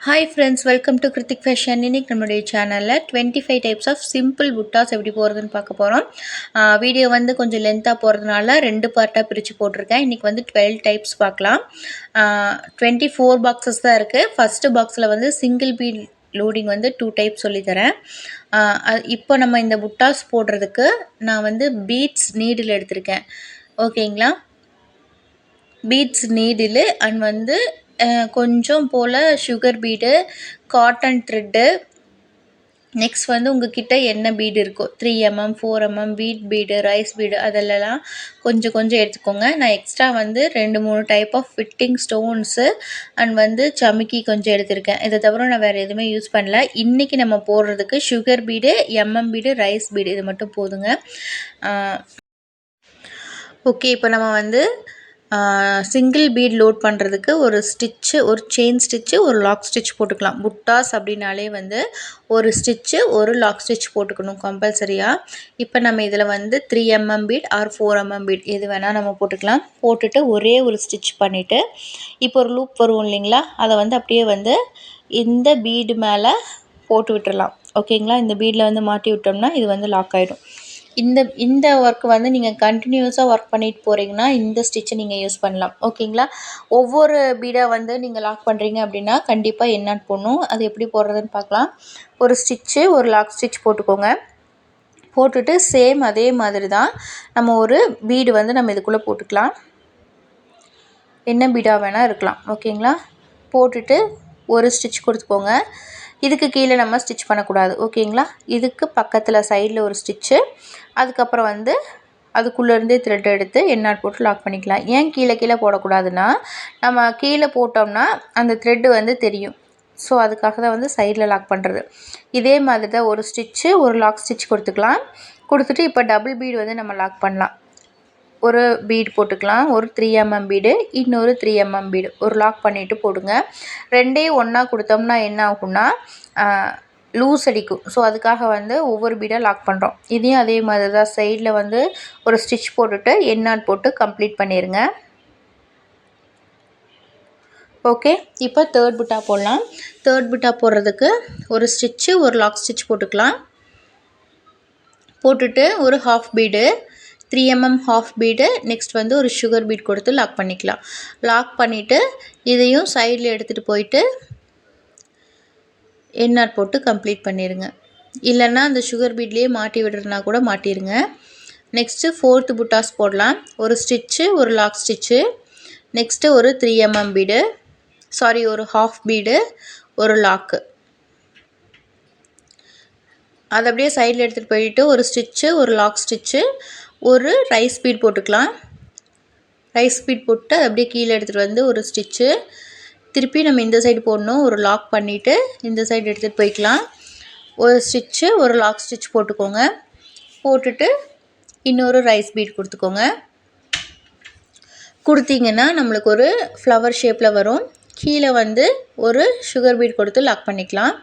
Hi friends, welcome to Hrithik fashion. இன்னைக்கு நம்மளுடைய சேனலில் 25 டைப்ஸ் ஆஃப் சிம்பிள் புட்டாஸ் எப்படி போகிறதுன்னு பார்க்க போகிறோம். வீடியோ வந்து கொஞ்சம் லென்த்தாக போகிறதுனால 2 பார்ட்டாக பிரித்து போட்டிருக்கேன். இன்றைக்கி வந்து 12 டைப்ஸ் பார்க்கலாம். 24 பாக்ஸஸ் தான் இருக்குது. ஃபஸ்ட்டு பாக்ஸில் வந்து சிங்கிள் பீட் லோடிங் வந்து 2 டைப் சொல்லித்தரேன். இப்போ நம்ம இந்த புட்டாஸ் போடுறதுக்கு நான் வந்து பீட்ஸ் நீடில் எடுத்திருக்கேன். ஓகேங்களா? பீட்ஸ் நீடில் அண்ட் வந்து கொஞ்சம் போல் sugar bead, cotton thread, next வந்து உங்ககிட்ட என்ன பீடு இருக்கோ 3mm 4mm வீட் பீடு, ரைஸ் பீடு அதெல்லாம் கொஞ்சம் கொஞ்சம் எடுத்துக்கோங்க. நான் எக்ஸ்ட்ரா வந்து 2-3 type of fitting stones and வந்து சமிக்கி கொஞ்சம் எடுத்திருக்கேன். இதை தவிர நான் வேறு எதுவுமே யூஸ் பண்ணல. இன்றைக்கி நம்ம போடுறதுக்கு sugar bead, bead, rice bead இது மட்டும் போதுங்க. ஓகே, இப்போ நம்ம வந்து சிங்கிள் பீட் லோட் பண்ணுறதுக்கு ஒரு ஸ்டிச்சு, ஒரு செயின் ஸ்டிச்சு, ஒரு லாக் ஸ்டிச் போட்டுக்கலாம். புட்டாஸ் அப்படின்னாலே வந்து ஒரு ஸ்டிச்சு, ஒரு லாக் ஸ்டிச் போட்டுக்கணும் கம்பல்சரியாக. இப்போ நம்ம இதில் வந்து 3mm beat R 4mm beat எது வேணால் நம்ம போட்டுக்கலாம். போட்டுட்டு ஒரே ஒரு ஸ்டிச் பண்ணிவிட்டு இப்போ ஒரு லூப் வரும் இல்லைங்களா, அதை வந்து அப்படியே வந்து இந்த பீடு மேலே போட்டு விட்டுறலாம். ஓகேங்களா? இந்த பீடில் வந்து மாட்டி விட்டோம்னா இது வந்து லாக் ஆகிடும். இந்த ஒர்க் வந்து நீங்கள் கண்டினியூஸாக ஒர்க் பண்ணிட்டு போகிறீங்கன்னா இந்த ஸ்டிச்சை நீங்கள் யூஸ் பண்ணலாம். ஓகேங்களா? ஒவ்வொரு பீடாக வந்து நீங்கள் லாக் பண்ணுறீங்க அப்படின்னா கண்டிப்பாக என்ன போடணும், அது எப்படி போடுறதுன்னு பார்க்கலாம். ஒரு ஸ்டிச்சு, ஒரு லாக் ஸ்டிச் போட்டுக்கோங்க. போட்டுட்டு சேம் அதே மாதிரி தான் நம்ம ஒரு பீடு வந்து நம்ம இதுக்குள்ளே போட்டுக்கலாம். என்ன பீடாக வேணால் இருக்கலாம். ஓகேங்களா? போட்டுட்டு ஒரு ஸ்டிச் கொடுத்துக்கோங்க. இதுக்கு கீழே நம்ம ஸ்டிச் பண்ணக்கூடாது. ஓகேங்களா? இதுக்கு பக்கத்தில் சைடில் ஒரு ஸ்டிச்சு, அதுக்கப்புறம் வந்து அதுக்குள்ளேருந்தே த்ரெட் எடுத்து எண்ணாட் போட்டு லாக் பண்ணிக்கலாம். ஏன் கீழே போடக்கூடாதுன்னா, நம்ம கீழே போட்டோம்னா அந்த த்ரெட்டு வந்து தெரியும். ஸோ அதுக்காக தான் வந்து சைடில் லாக் பண்ணுறது. இதே மாதிரி தான் ஒரு ஸ்டிச்சு, ஒரு லாக் ஸ்டிச் கொடுத்துக்கலாம். கொடுத்துட்டு இப்போ டபுள் பீடு வந்து நம்ம லாக் பண்ணலாம். ஒரு பீடு போட்டுக்கலாம், ஒரு 3mm பீடு, இன்னொரு 3mm பீடு ஒரு லாக் பண்ணிவிட்டு போடுங்க. ரெண்டையும் ஒன்றா கொடுத்தோம்னா என்ன ஆகும்னா லூஸ் அடிக்கும். ஸோ அதுக்காக வந்து ஒவ்வொரு பீடாக லாக் பண்ணுறோம். இதையும் அதே மாதிரி தான் சைடில் வந்து ஒரு ஸ்டிச் போட்டுட்டு எண்ணாட் போட்டு கம்ப்ளீட் பண்ணிடுங்க. ஓகே, இப்போ தேர்ட் புட்டா போடலாம். தேர்ட் புட்டா போடுறதுக்கு ஒரு ஸ்டிச்சு, ஒரு லாக் ஸ்டிச் போட்டுக்கலாம். போட்டுட்டு ஒரு half bead, 3mm half bead, next வந்து ஒரு சுகர் பீட் கொடுத்து லாக் பண்ணிக்கலாம். லாக் பண்ணிவிட்டு இதையும் சைடில் எடுத்துகிட்டு போயிட்டு எண்ணாட் போட்டு கம்ப்ளீட் பண்ணிடுங்க. இல்லைன்னா அந்த சுகர் பீட்லேயே மாட்டி விடுறதுனா கூட மாட்டிடுங்க. நெக்ஸ்ட்டு ஃபோர்த்து புட்டாஸ் போடலாம். ஒரு ஸ்டிச்சு, ஒரு லாக் ஸ்டிச்சு, நெக்ஸ்ட்டு ஒரு 3mm பீடு, ஒரு ஹாஃப் பீடு, ஒரு லாக்கு. அதை அப்படியே சைடில் எடுத்துகிட்டு போயிட்டு ஒரு ஸ்டிச்சு, ஒரு லாக் ஸ்டிச்சு, ஒரு ரைஸ் பீட் போட்டுக்கலாம். ரைஸ் பீட் போட்டு அதை அப்படியே கீழே எடுத்துகிட்டு வந்து ஒரு ஸ்டிச்சு, திருப்பி நம்ம இந்த சைடு போடணும். ஒரு லாக் பண்ணிவிட்டு இந்த சைடு எடுத்துகிட்டு போய்க்கலாம். ஒரு ஸ்டிச்சு, ஒரு லாக் ஸ்டிச் போட்டுக்கோங்க. போட்டுட்டு இன்னொரு ரைஸ் பீட் கொடுத்துக்கோங்க. கொடுத்தீங்கன்னா நம்மளுக்கு ஒரு ஃப்ளவர் ஷேப்பில் வரும். கீழே வந்து ஒரு சுகர் பீட் கொடுத்து லாக் பண்ணிக்கலாம்.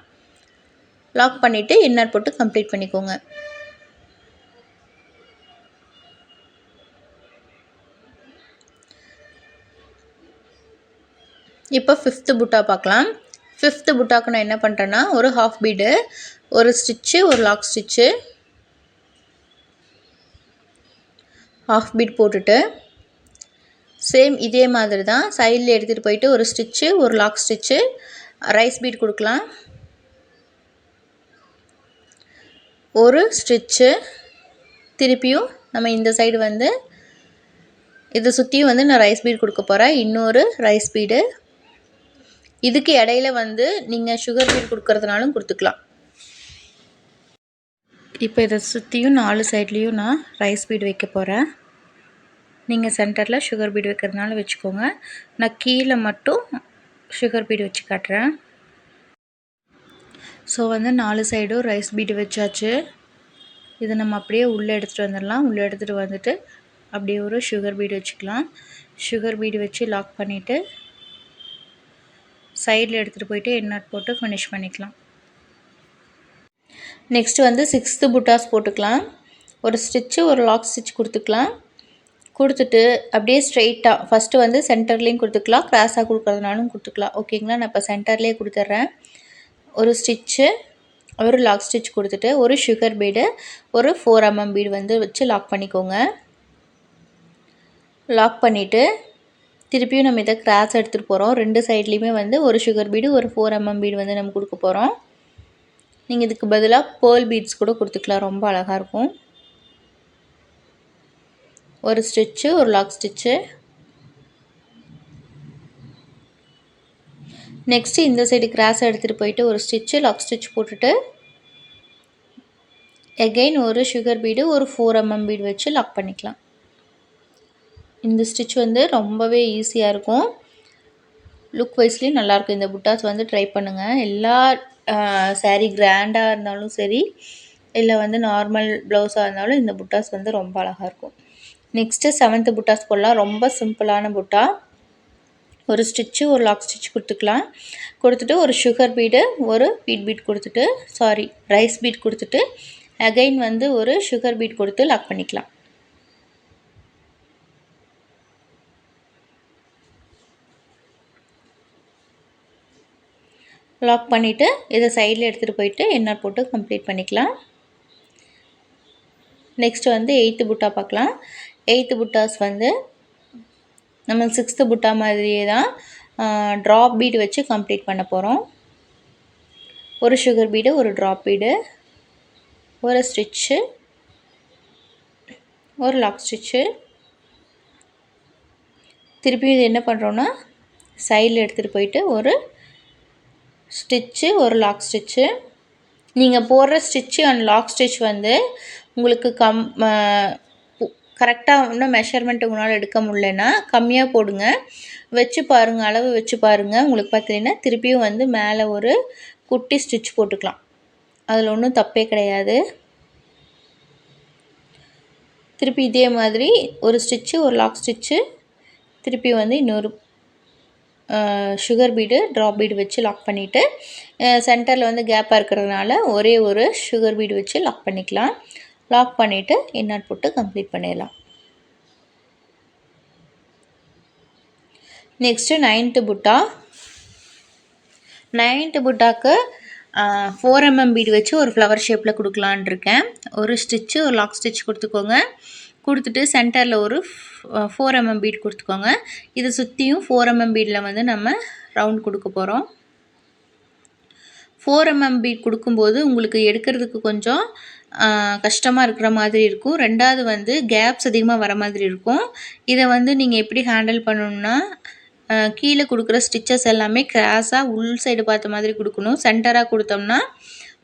லாக் பண்ணிவிட்டு எண்ணாட் போட்டு கம்ப்ளீட் பண்ணிக்கோங்க. இப்போ ஃபிஃப்த்து புட்டா பார்க்கலாம். ஃபிஃப்த்து புட்டாக்கு நான் என்ன பண்ணுறேன்னா, ஒரு ஹாஃப் பீடு, ஒரு ஸ்டிச்சு, ஒரு லாக் ஸ்டிச்சு, ஹாஃப் பீட் போட்டுட்டு சேம் இதே மாதிரி தான் சைடில் எடுத்துகிட்டு போயிட்டு ஒரு ஸ்டிச்சு, ஒரு லாக் ஸ்டிச்சு, ரைஸ் பீட் கொடுக்கலாம். ஒரு ஸ்டிச்சு, திருப்பியும் நம்ம இந்த சைடு வந்து இதை சுற்றியும் வந்து நான் ரைஸ் பீட் கொடுக்க போகிறேன். இன்னொரு ரைஸ் பீடு. இதுக்கு இடையில வந்து நீங்கள் சுகர் பீட் கொடுக்கறதுனாலும் கொடுத்துக்கலாம். இப்போ இதை சுற்றியும் 4 சைட்லேயும் நான் ரைஸ் பீடு வைக்க போகிறேன். நீங்கள் சென்டரில் சுகர் பீடு வைக்கிறதுனால வச்சுக்கோங்க. நான் கீழே மட்டும் சுகர் பீடு வச்சு காட்டுறேன். ஸோ வந்து 4 சைடும் ரைஸ் பீடு வச்சாச்சு. இதை நம்ம அப்படியே உள்ளே எடுத்துகிட்டு வந்துடலாம். உள்ளே எடுத்துகிட்டு வந்துட்டு அப்படியே ஒரு சுகர் பீடு வச்சுக்கலாம். சுகர் பீடு வச்சு லாக் பண்ணிவிட்டு சைடில் எடுத்துகிட்டு போயிட்டு எண்ணாட் போட்டு ஃபினிஷ் பண்ணிக்கலாம். நெக்ஸ்ட்டு வந்து 6th புட்டாஸ் போட்டுக்கலாம். ஒரு ஸ்டிச்சு, ஒரு லாக் ஸ்டிச் கொடுத்துக்கலாம். கொடுத்துட்டு அப்படியே ஸ்ட்ரெயிட்டாக ஃபஸ்ட்டு வந்து சென்டர்லேயும் கொடுத்துக்கலாம், கிராஸாக கொடுக்குறதுனாலும் கொடுத்துக்கலாம். ஓகேங்களா, நான் இப்போ சென்டர்லேயே கொடுத்துட்றேன். ஒரு ஸ்டிச்சு, ஒரு லாக் ஸ்டிச் கொடுத்துட்டு ஒரு சுகர் பீடு, ஒரு 4 mm பீடு வந்து வச்சு லாக் பண்ணிக்கோங்க. லாக் பண்ணிவிட்டு திருப்பியும் நம்ம இதை கிராஸ் எடுத்துகிட்டு போகிறோம். 2 சைட்லேயுமே வந்து ஒரு சுகர் பீடு, ஒரு 4 mm பீடு வந்து நம்ம கொடுக்க போகிறோம். நீங்கள் இதுக்கு பதிலாக பேர்ல் பீட்ஸ் கூட கொடுத்துக்கலாம், ரொம்ப அழகாக இருக்கும். ஒரு ஸ்டிச்சு, ஒரு லாக் ஸ்டிச்சு. நெக்ஸ்ட்டு இந்த சைடு கிராஸ் எடுத்துகிட்டு போயிட்டு ஒரு ஸ்டிச்சு, லாக் ஸ்டிச் போட்டுட்டு எகெயின் ஒரு சுகர் பீடு, ஒரு 4 mm பீடு வச்சு லாக் பண்ணிக்கலாம். இந்த ஸ்டிச் வந்து ரொம்பவே ஈஸியாக இருக்கும், லுக் வைஸ்லேயும் நல்லாயிருக்கும். இந்த புட்டாஸ் வந்து ட்ரை பண்ணுங்கள். எல்லா சாரீ கிராண்டாக இருந்தாலும் சரி, இல்லை வந்து நார்மல் ப்ளவுஸாக இருந்தாலும் இந்த புட்டாஸ் வந்து ரொம்ப அழகாக இருக்கும். நெக்ஸ்ட்டு 7th புட்டாஸ் போடலாம். ரொம்ப சிம்பிளான புட்டா. ஒரு ஸ்டிச்சு, ஒரு லாக் ஸ்டிச் கொடுத்துக்கலாம். கொடுத்துட்டு ஒரு சுகர் பீடு, ஒரு பீட் கொடுத்துட்டு ரைஸ் பீட் கொடுத்துட்டு அகைன் வந்து ஒரு சுகர் பீட் கொடுத்து லாக் பண்ணிக்கலாம். லாக் பண்ணிவிட்டு இதை சைடில் எடுத்துகிட்டு போயிட்டு எண்ணெய் போட்டு கம்ப்ளீட் பண்ணிக்கலாம். நெக்ஸ்ட்டு வந்து 8th புட்டா பார்க்கலாம். 8th புட்டாஸ் வந்து நம்ம 6th புட்டா மாதிரியே தான் ட்ராப் பீடு வச்சு கம்ப்ளீட் பண்ண போகிறோம். ஒரு சுகர் பீடு, ஒரு ட்ராப் பீடு, ஒரு ஸ்டிச்சு, ஒரு லாக் ஸ்டிச்சு. திருப்பியும் இது என்ன பண்ணுறோன்னா சைடில் எடுத்துகிட்டு போயிட்டு ஒரு ஸ்டிச்சு, ஒரு லாக் ஸ்டிச்சு. நீங்கள் போடுற ஸ்டிச்சு அண்ட் லாக் ஸ்டிச் வந்து உங்களுக்கு கரெக்டாக இன்னும் மெஷர்மெண்ட் உங்களால் எடுக்க முடியலன்னா கம்மியாக போடுங்க, வச்சு பாருங்கள், அளவு வச்சு பாருங்கள். உங்களுக்கு பார்த்தீங்கன்னா திருப்பியும் வந்து மேலே ஒரு குட்டி ஸ்டிச் போட்டுக்கலாம், அதில் ஒன்றும் தப்பே கிடையாது. திருப்பி இதே மாதிரி ஒரு ஸ்டிச்சு, ஒரு லாக் ஸ்டிச்சு, திருப்பி வந்து இன்னொரு சுகர் பீடு, ட்ராப் பீடு வச்சு லாக் பண்ணிவிட்டு சென்டரில் வந்து கேப்பாக இருக்கிறதுனால ஒரே ஒரு சுகர் பீடு வச்சு லாக் பண்ணிக்கலாம். லாக் பண்ணிவிட்டு எண்ணாட் போட்டு கம்ப்ளீட் பண்ணிடலாம். நெக்ஸ்ட்டு 9th புட்டா. 9th புட்டாக்கு 4 mm பீடு வச்சு ஒரு ஃப்ளவர் ஷேப்பில் கொடுக்கலான் இருக்கேன். ஒரு ஸ்டிச்சு, ஒரு லாக் ஸ்டிச் கொடுத்துக்கோங்க. கொடுத்துட்டு சென்டரில் ஒரு 4 mm பீட் கொடுத்துக்கோங்க. இது சுற்றியும் 4 mm பீடில் வந்து நம்ம ரவுண்ட் கொடுக்க போகிறோம். 4 mm பீட் கொடுக்கும்போது உங்களுக்கு எடுக்கிறதுக்கு கொஞ்சம் கஷ்டமாக இருக்கிற மாதிரி இருக்கும். ரெண்டாவது வந்து கேப்ஸ் அதிகமாக வர மாதிரி இருக்கும். இதை வந்து நீங்கள் எப்படி ஹேண்டில் பண்ணணுன்னா கீழே கொடுக்குற ஸ்டிச்சஸ் எல்லாமே கிராஸாக உள் சைடு பார்த்த மாதிரி கொடுக்கணும். சென்டராக கொடுத்தோம்னா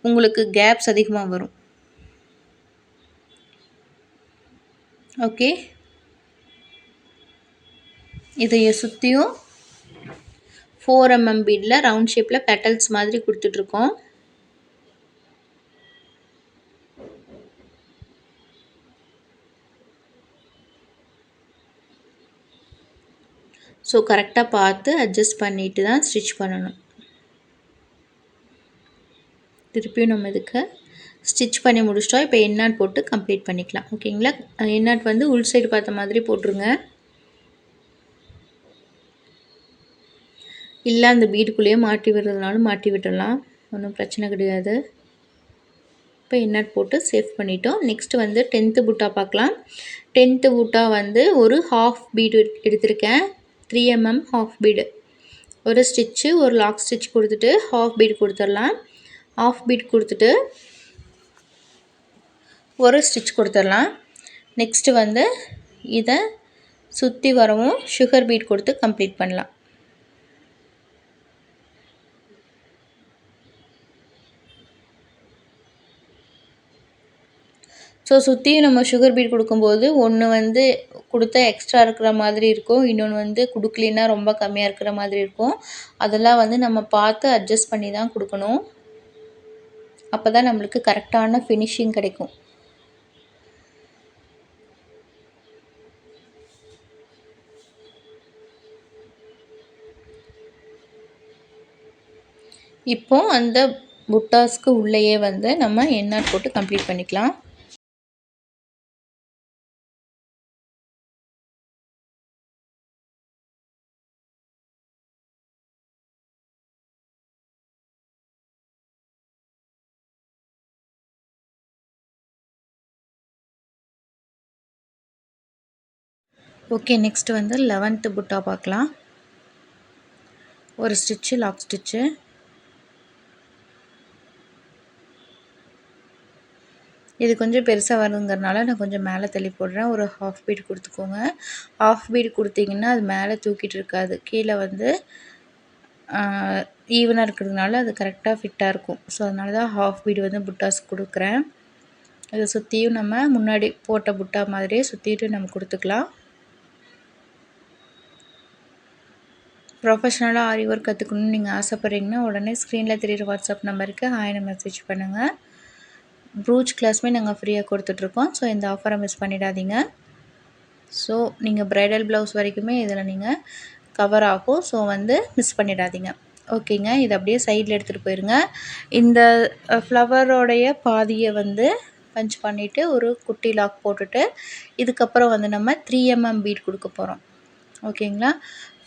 உங்களுக்கு கேப்ஸ் அதிகமாக வரும். ஓகே, இதையை சுற்றியும் 4 mm பீடில் ரவுண்ட் ஷேப்பில் பெட்டல்ஸ் மாதிரி கொடுத்துட்ருக்கோம். ஸோ கரெக்டாக பார்த்து அட்ஜஸ்ட் பண்ணிவிட்டு தான் ஸ்டிச் பண்ணணும். திருப்பியும் நம்ம இதுக்கு ஸ்டிச் பண்ணி முடிச்சிட்டோம். இப்போ எண்ணாட் போட்டு கம்ப்ளீட் பண்ணிக்கலாம். ஓகேங்களா, எண்ணாட் வந்து உள் சைடு பார்த்த மாதிரி போட்டுருங்க, இல்லை அந்த பீடுக்குள்ளேயே மாட்டி விடுறதுனாலும் மாட்டி விட்டுடலாம், ஒன்றும் பிரச்சனை கிடையாது. இப்போ எண்ணாட் போட்டு சேவ் பண்ணிட்டோம். நெக்ஸ்ட்டு வந்து 10th புட்டா பார்க்கலாம். 10th புட்டா வந்து ஒரு ஹாஃப் பீடு எடுத்திருக்கேன், 3 mm ஹாஃப் பீடு. ஒரு ஸ்டிச்சு, ஒரு லாக் ஸ்டிச் கொடுத்துட்டு ஹாஃப் பீடு கொடுத்துடலாம். ஹாஃப் பீட் கொடுத்துட்டு ஒரு ஸ்டிச் கொடுத்துடலாம். நெக்ஸ்ட்டு வந்து இதை சுற்றி வரவும் சுகர் பீட் கொடுத்து கம்ப்ளீட் பண்ணலாம். ஸோ சுற்றியும் நம்ம சுகர் பீட் கொடுக்கும்போது ஒன்று வந்து கொடுத்தா எக்ஸ்ட்ரா இருக்கிற மாதிரி இருக்கும், இன்னொன்று வந்து கொடுக்கலின்னா ரொம்ப கம்மியாக இருக்கிற மாதிரி இருக்கும். அதெல்லாம் வந்து நம்ம பார்த்து அட்ஜஸ்ட் பண்ணி தான் கொடுக்கணும். அப்போ தான் நம்மளுக்கு கரெக்டான ஃபினிஷிங் கிடைக்கும். இப்போ அந்த புட்டாஸ்க்கு உள்ளேயே வந்து நம்ம எண்ணாட் போட்டு கம்ப்ளீட் பண்ணிக்கலாம். ஓகே, நெக்ஸ்ட் வந்து 11th புட்டா பார்க்கலாம். ஒரு ஸ்டிச்சு, லாக் ஸ்டிச்சு. இது கொஞ்சம் பெருசாக வருங்கிறனால நான் கொஞ்சம் மேலே தள்ளி போடுறேன். ஒரு ஹாஃப் பீட் கொடுத்துக்கோங்க. ஹாஃப் பீட் கொடுத்தீங்கன்னா அது மேலே தூக்கிட்டு இருக்காது, கீழே வந்து ஈவனாக இருக்கிறதுனால அது கரெக்டாக ஃபிட்டாக இருக்கும். ஸோ அதனால தான் ஹாஃப் பீட் வந்து புட்டாஸ் கொடுக்குறேன். இதை சுற்றியும் நம்ம முன்னாடி போட்ட புட்டா மாதிரியே சுற்றிட்டு நம்ம கொடுத்துக்கலாம். ப்ரொஃபஷ்னலாக ஆரி ஒர்க் கற்றுக்கணுன்னு நீங்கள் ஆசைப்பட்றீங்கன்னா உடனே ஸ்க்ரீனில் தெரியுற வாட்ஸ்அப் நம்பருக்கு ஹாய்னு மெசேஜ் பண்ணுங்கள். ப்ரூச் கிளாஸுமே நாங்கள் ஃப்ரீயாக கொடுத்துட்ருக்கோம். ஸோ இந்த ஆஃபரை மிஸ் பண்ணிடாதீங்க. ஸோ நீங்கள் ப்ரைடல் ப்ளவுஸ் வரைக்குமே இதில் நீங்கள் கவர் ஆகும். ஸோ வந்து மிஸ் பண்ணிடாதீங்க. ஓகேங்க, இது அப்படியே சைடில் எடுத்துகிட்டு போயிருங்க. இந்த ஃப்ளவரோடைய பாதியை வந்து பஞ்ச் பண்ணிவிட்டு ஒரு குட்டி லாக் போட்டுட்டு இதுக்கப்புறம் வந்து நம்ம 3mm பீட் கொடுக்க போகிறோம். ஓகேங்களா,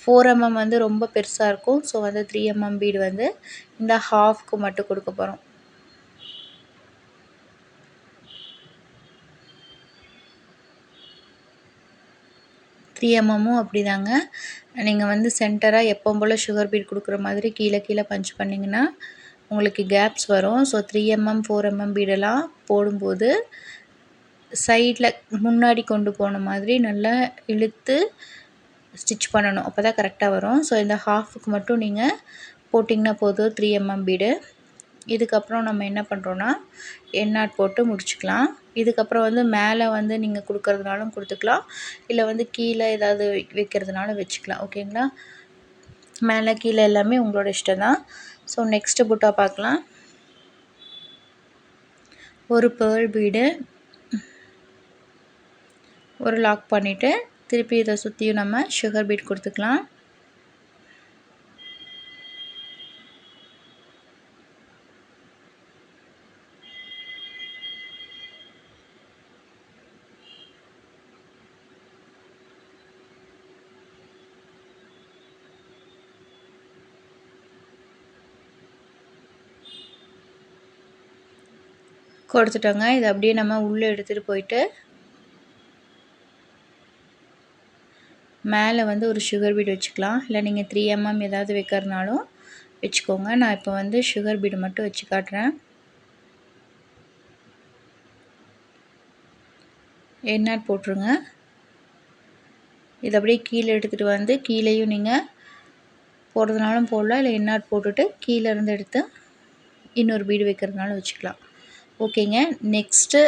4mm வந்து ரொம்ப பெருசாக இருக்கும். ஸோ வந்து 3mm பீடு வந்து இந்த ஹாஃப்க்கு மட்டும் கொடுக்க போகிறோம். த்ரீஎம்எம்மும் அப்படி தாங்க. நீங்கள் வந்து சென்டராக எப்போ போல் சுகர் பீட் கொடுக்குற மாதிரி கீழே கீழே பஞ்ச் பண்ணிங்கன்னா உங்களுக்கு கேப்ஸ் வரும். ஸோ 3mm 4mm பீடெல்லாம் போடும்போது சைடில் முன்னாடி கொண்டு போன மாதிரி நல்லா இழுத்து ஸ்டிச் பண்ணணும். அப்போ தான் கரெக்டாக வரும். ஸோ இந்த ஹாஃபுக்கு மட்டும் நீங்கள் போட்டிங்கன்னா போதும் 3mm பீடு. இதுக்கப்புறம் நம்ம என்ன பண்ணுறோன்னா எண்ணாட் போட்டு முடிச்சுக்கலாம். இதுக்கப்புறம் வந்து மேலே வந்து நீங்கள் கொடுக்கறதுனாலும் கொடுத்துக்கலாம், இல்லை வந்து கீழே ஏதாவது வைக்கிறதுனாலும் வச்சுக்கலாம். ஓகேங்களா, மேலே கீழே எல்லாமே உங்களோட இஷ்டம் தான். ஸோ நெக்ஸ்ட்டு புட்டா பார்க்கலாம். ஒரு பேர்ல் பீடு, ஒரு லாக் பண்ணிவிட்டு திருப்பி இதை சுற்றியும் நம்ம சுகர் பீட் கொடுத்துக்கலாம். கொடுத்துட்டோங்க. இதை அப்படியே நம்ம உள்ளே எடுத்துகிட்டு போயிட்டு மேலே வந்து ஒரு சுகர் பீடு வச்சுக்கலாம். இல்லை நீங்கள் 3mm ஏதாவது வைக்கிறதுனாலும் வச்சுக்கோங்க. நான் இப்போ வந்து சுகர் பீடு மட்டும் வச்சு காட்டுறேன். எண்ணாட் போட்டுருங்க. இதை அப்படியே கீழே எடுத்துகிட்டு வந்து கீழேயும் நீங்கள் போடுறதுனாலும் போடலாம், இல்லை எண்ணாட் போட்டுட்டு கீழே இருந்து எடுத்து இன்னொரு பீடு வைக்கிறதுனாலும் வச்சுக்கலாம். ஓகேங்க, நெக்ஸ்ட்டு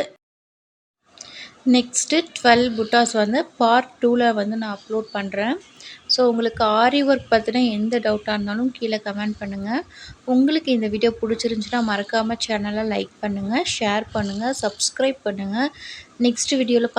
12 புட்டாஸ் வந்து பார்ட் 2ல் வந்து நான் அப்லோட் பண்ணுறேன். ஸோ உங்களுக்கு ஆரி ஒர்க் பற்றின எந்த டவுட்டாக இருந்தாலும் கீழே கமெண்ட் பண்ணுங்கள். உங்களுக்கு இந்த வீடியோ பிடிச்சிருந்துச்சுன்னா மறக்காமல் சேனலை லைக் பண்ணுங்கள், ஷேர் பண்ணுங்கள், சப்ஸ்கிரைப் பண்ணுங்கள். நெக்ஸ்ட் வீடியோவில்